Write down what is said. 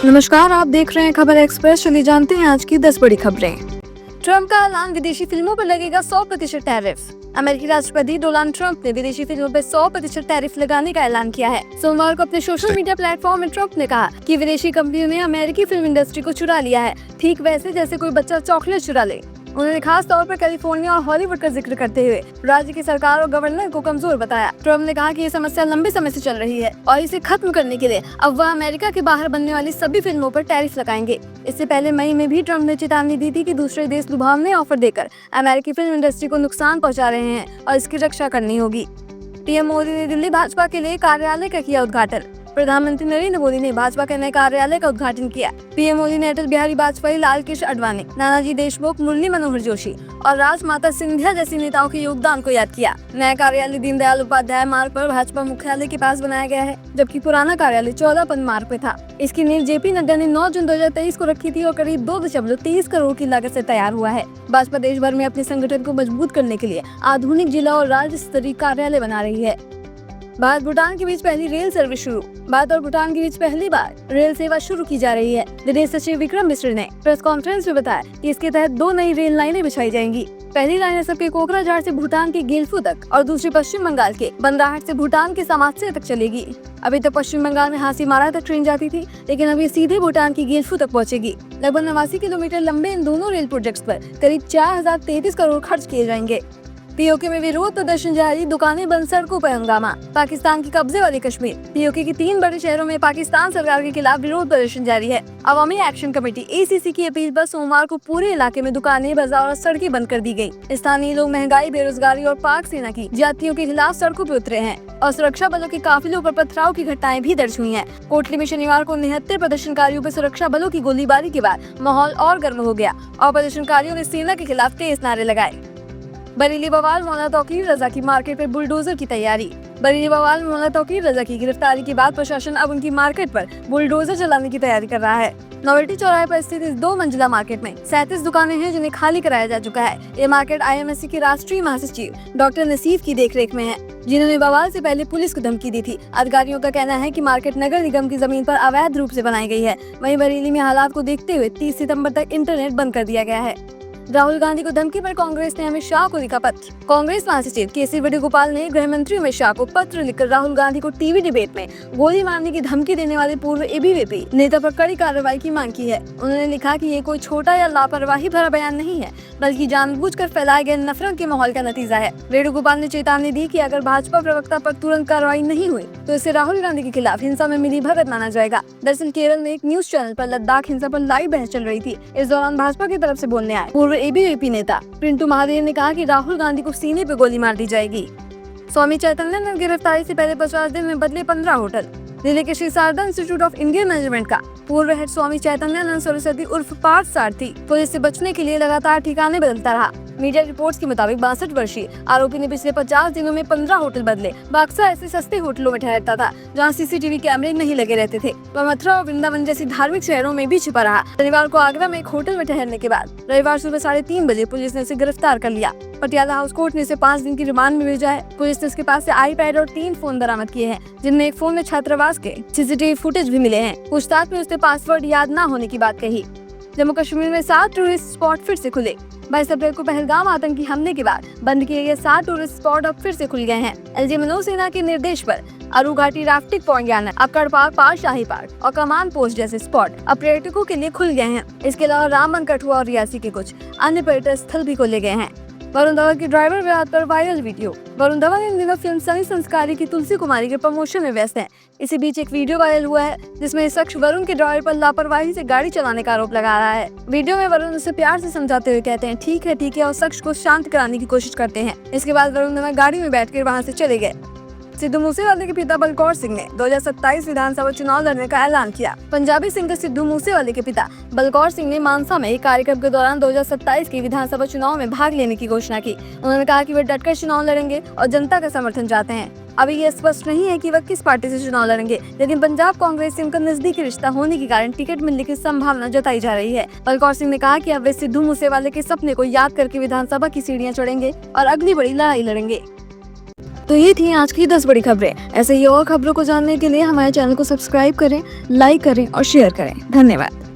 नमस्कार, आप देख रहे हैं खबर एक्सप्रेस। चलिए जानते हैं आज की 10 बड़ी खबरें। ट्रंप का ऐलान, विदेशी फिल्मों पर लगेगा 100% टैरिफ। अमेरिकी राष्ट्रपति डोनाल्ड ट्रंप ने विदेशी फिल्मों पर 100% टैरिफ लगाने का ऐलान किया है। सोमवार को अपने सोशल मीडिया प्लेटफॉर्म में ट्रंप ने कहा कि विदेशी कंपनियों ने अमेरिकी फिल्म इंडस्ट्री को चुरा लिया है, ठीक वैसे जैसे कोई बच्चा चॉकलेट चुरा ले। उन्होंने खास तौर पर कैलिफोर्निया और हॉलीवुड का जिक्र करते हुए राज्य की सरकार और गवर्नर को कमजोर बताया। ट्रंप ने कहा कि ये समस्या लंबे समय से चल रही है और इसे खत्म करने के लिए अब वह अमेरिका के बाहर बनने वाली सभी फिल्मों पर टैरिफ लगाएंगे। इससे पहले मई में भी ट्रंप ने चेतावनी दी थी कि दूसरे देश लुभावने ऑफर देकर अमेरिकी फिल्म इंडस्ट्री को नुकसान पहुँचा रहे हैं और इसकी रक्षा करनी होगी। पीएम मोदी ने दिल्ली भाजपा के लिए कार्यालय का किया उद्घाटन। प्रधानमंत्री नरेंद्र मोदी ने भाजपा के नए कार्यालय का उद्घाटन किया। पीएम मोदी ने अटल बिहारी वाजपेयी, लाल कृष्ण आडवाणी, नानाजी देशमुख, मुरली मनोहर जोशी और राजमाता सिंधिया जैसी नेताओं के योगदान को याद किया। नया कार्यालय दीनदयाल उपाध्याय मार्ग पर भाजपा मुख्यालय के पास बनाया गया है, जबकि पुराना कार्यालय 14 मार्ग पे था। इसकी नींव जेपी नड्डा ने 9 जून 2023 को रखी थी और करीब 2.23 करोड़ की लागत से तैयार हुआ है। भाजपा देश भर में अपने संगठन को मजबूत करने के लिए आधुनिक जिला और राज्य स्तरीय कार्यालय बना रही है। भारत भूटान के बीच पहली रेल सर्विस शुरू। भारत और भूटान के बीच पहली बार रेल सेवा शुरू की जा रही है। विदेश सचिव विक्रम मिश्र ने प्रेस कॉन्फ्रेंस में बताया कि इसके तहत 2 नई रेल लाइनें बिछाई जाएंगी। पहली लाइन असम के कोकराझार से भूटान के गेल्फू तक और दूसरी पश्चिम बंगाल के बंदराहट से भूटान के सामात्से तक चलेगी। अभी तक पश्चिम बंगाल में हासीमारा तक ट्रेन जाती थी, लेकिन अब ये सीधे भूटान की गेल्फू तक पहुंचेगी। लगभग 89 किलोमीटर लंबे इन दोनों रेल प्रोजेक्ट पर करीब 4033 करोड़ खर्च किए जाएंगे। पीओके में विरोध प्रदर्शन जारी, दुकानें बंद, सड़कों पर हंगामा। पाकिस्तान के कब्जे वाले कश्मीर। पीओके के 3 बड़े शहरों में पाकिस्तान सरकार के खिलाफ विरोध प्रदर्शन जारी है। अवामी एक्शन कमेटी ACC की अपील पर सोमवार को पूरे इलाके में दुकानें, बाजार और सड़कें बंद कर दी गयी। स्थानीय लोग महंगाई, बेरोजगारी और पाक सेना की ज्यादतियों के खिलाफ सड़कों पर उतरे हैं और सुरक्षा बलों के काफिलों पर पथराव की घटनाएं भी दर्ज हुई हैं। कोटली में शनिवार को 69 प्रदर्शनकारियों पर सुरक्षा बलों की गोलीबारी के बाद माहौल और गर्म हो गया और प्रदर्शनकारियों ने सेना के खिलाफ तेज नारे लगाए। बरेली बवाल मौलाना तौकीर रजा की मार्केट पर बुलडोजर की तैयारी। बरेली बवाल मौलाना तौकीर रजा की गिरफ्तारी के बाद प्रशासन अब उनकी मार्केट पर बुलडोजर चलाने की तैयारी कर रहा है। नोवेल्टी चौराहे पर स्थित इस 2 मंजिला मार्केट में 37 दुकानें हैं, जिन्हें खाली कराया जा चुका है। ये मार्केट IMSC के राष्ट्रीय महासचिव डॉक्टर नसीफ की देखरेख में है, जिन्होंने बवाल से पहले पुलिस को धमकी दी थी। अधिकारियों का कहना है कि मार्केट नगर निगम की जमीन पर अवैध रूप से बनाई गई है। वहीं बरेली में हालात को देखते हुए 30 सितम्बर तक इंटरनेट बंद कर दिया गया है। राहुल गांधी को धमकी पर कांग्रेस ने अमित शाह को लिखा पत्र। कांग्रेस महासचिव KC वेणुगोपाल ने गृह मंत्री अमित शाह को पत्र लिखकर राहुल गांधी को टीवी डिबेट में गोली मारने की धमकी देने वाले पूर्व ABVP नेता पर कड़ी कार्रवाई की मांग की है। उन्होंने लिखा कि ये कोई छोटा या लापरवाही भरा बयान नहीं है, बल्कि जानबूझकर फैलाए गए नफरत के माहौल का नतीजा है। वेणुगोपाल ने चेतावनी दी कि अगर भाजपा प्रवक्ता पर तुरंत कार्रवाई नहीं हुई तो इसे राहुल गांधी के खिलाफ हिंसा में मिलीभगत माना जाएगा। दरअसल केरल में एक न्यूज चैनल पर लद्दाख हिंसा पर लाइव बहस चल रही थी। इस दौरान भाजपा की तरफ से बोलने आए पूर्व ABVP नेता पिंटू महादेव ने कहा कि राहुल गांधी को सीने पे गोली मार दी जाएगी। स्वामी चैतन्यानंद गिरफ्तारी से पहले 50 दिन में बदले 15 होटल। दिल्ली के Shri Sharda institute of Indian management का पूर्व हेड स्वामी चैतन्यानंद सरस्वती उर्फ पार्थ सारथी पुलिस से बचने के लिए लगातार ठिकाने बदलता रहा। मीडिया रिपोर्ट्स के मुताबिक 62 वर्षीय आरोपी ने पिछले 50 दिनों में 15 होटल बदले। वह अक्सर ऐसे सस्ते होटलों में ठहरता था जहां CCTV कैमरे नहीं लगे रहते थे। वह मथुरा और वृंदावन जैसी धार्मिक शहरों में भी छिपा रहा। शनिवार को आगरा में एक होटल में ठहरने के बाद रविवार सुबह 3:30 बजे पुलिस ने उसे गिरफ्तार कर लिया। पटियाला हाउस कोर्ट ने इसे 5 दिन की रिमांड में भेजा है। पुलिस ने उसके पास से iPad और 3 फोन बरामद किए हैं, जिनमें एक फोन में छात्रावास के CCTV फुटेज भी मिले हैं। पूछताछ में उसने पासवर्ड याद न होने की बात कही। जम्मू कश्मीर में 7 टूरिस्ट स्पॉट फिर से खुले। 22 अप्रैल को पहलगाम आतंकी हमले के बाद बंद किए गए 7 टूरिस्ट स्पॉट अब फिर से खुल गए हैं। LG मनोज सिन्हा के निर्देश पर अरू घाटी राफ्टिंग पॉइंट यानी अक्कड़ पार्क, शाही पार्क और कमान पोस्ट जैसे स्पॉट अब पर्यटकों के लिए खुल गए हैं। इसके अलावा रामबन, कठुआ और रियासी के कुछ अन्य पर्यटन स्थल भी खोले गए हैं। वरुण धवन की ड्राइवर विवाद पर वायरल वीडियो। वरुण धवन इन दिनों फिल्म सनी संस्कारी की तुलसी कुमारी के प्रमोशन में व्यस्त हैं। इसी बीच एक वीडियो वायरल हुआ है जिसमें इस शख्स वरुण के ड्राइवर पर लापरवाही से गाड़ी चलाने का आरोप लगा रहा है। वीडियो में वरुण उसे प्यार से समझाते हुए कहते हैं ठीक है और शख्स को शांत कराने की कोशिश करते हैं। इसके बाद वरुण धवन गाड़ी में बैठकर वहां से चले गए। सिद्धू मूसेवाले के पिता बलकौर सिंह ने 2027 विधानसभा चुनाव लड़ने का ऐलान किया। पंजाबी सिंगर सिद्धू मूसेवाले के पिता बलकौर सिंह ने मानसा में एक कार्यक्रम के दौरान 2027 के विधानसभा चुनाव में भाग लेने की घोषणा की। उन्होंने कहा कि वे डटकर चुनाव लड़ेंगे और जनता का समर्थन चाहते हैं। अभी ये स्पष्ट नहीं है कि वह किस पार्टी से चुनाव लड़ेंगे, लेकिन पंजाब कांग्रेस से उनका नजदीकी रिश्ता होने के कारण टिकट मिलने की संभावना जताई जा रही है। बलकौर सिंह ने कहा कि अब वे सिद्धू मूसेवाले के सपने को याद करके विधानसभा की सीढ़ियां चढ़ेंगे और अगली बड़ी लड़ाई लड़ेंगे। तो ये थी आज की 10 बड़ी खबरें। ऐसे ही और खबरों को जानने के लिए हमारे चैनल को सब्सक्राइब करें, लाइक करें और शेयर करें। धन्यवाद।